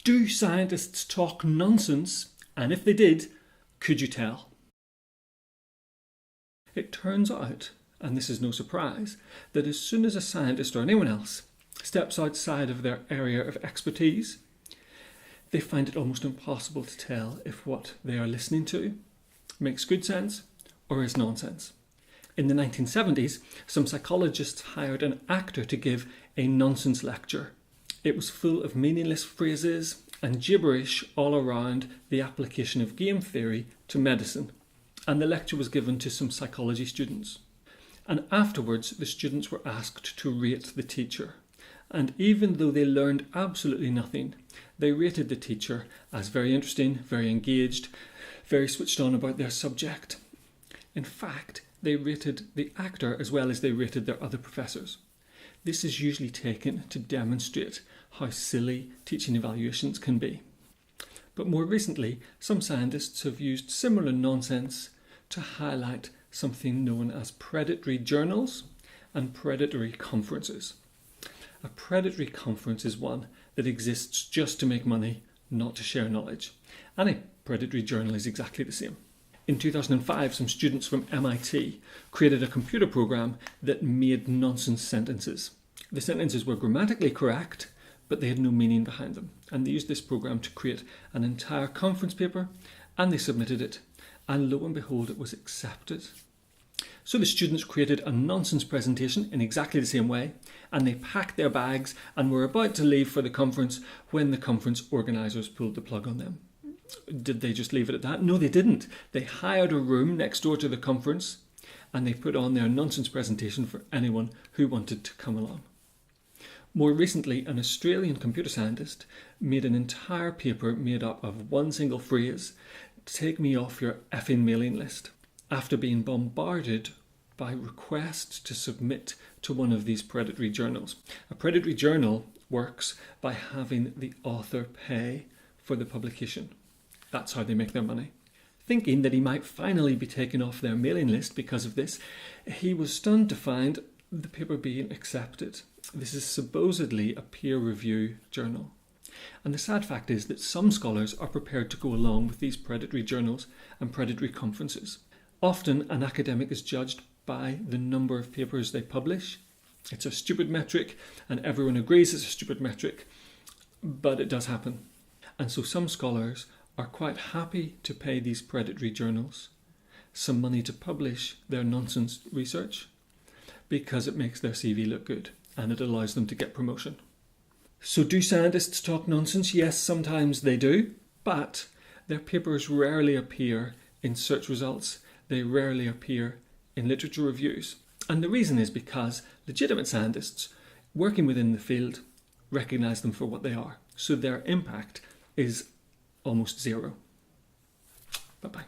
Do scientists talk nonsense? And if they did, could you tell? It turns out, and this is no surprise, that as soon as a scientist or anyone else steps outside of their area of expertise, they find it almost impossible to tell if what they are listening to makes good sense or is nonsense. In the 1970s, some psychologists hired an actor to give a nonsense lecture. It was full of meaningless phrases and gibberish all around the application of game theory to medicine, and the lecture was given to some psychology students. And afterwards, the students were asked to rate the teacher. And even though they learned absolutely nothing, they rated the teacher as very interesting, very engaged, very switched on about their subject. In fact, they rated the actor as well as they rated their other professors. This is usually taken to demonstrate how silly teaching evaluations can be. But more recently, some scientists have used similar nonsense to highlight something known as predatory journals and predatory conferences. A predatory conference is one that exists just to make money, not to share knowledge. And a predatory journal is exactly the same. In 2005, some students from MIT created a computer program that made nonsense sentences. The sentences were grammatically correct, but they had no meaning behind them. And they used this program to create an entire conference paper, and they submitted it. And lo and behold, it was accepted. So the students created a nonsense presentation in exactly the same way, and they packed their bags and were about to leave for the conference when the conference organisers pulled the plug on them. Did they just leave it at that? No, they didn't. They hired a room next door to the conference, and they put on their nonsense presentation for anyone who wanted to come along. More recently, an Australian computer scientist made an entire paper made up of one single phrase, "Take me off your effing mailing list," after being bombarded by requests to submit to one of these predatory journals. A predatory journal works by having the author pay for the publication. That's how they make their money. Thinking that he might finally be taken off their mailing list because of this, he was stunned to find the paper being accepted. This is supposedly a peer review journal. And the sad fact is that some scholars are prepared to go along with these predatory journals and predatory conferences. Often an academic is judged by the number of papers they publish. It's a stupid metric, and everyone agrees it's a stupid metric, but it does happen. And so some scholars are quite happy to pay these predatory journals some money to publish their nonsense research because it makes their CV look good and it allows them to get promotion. So do scientists talk nonsense? Yes, sometimes they do, but their papers rarely appear in search results. They rarely appear in literature reviews. And the reason is because legitimate scientists working within the field recognise them for what they are. So their impact is almost zero. Bye-bye.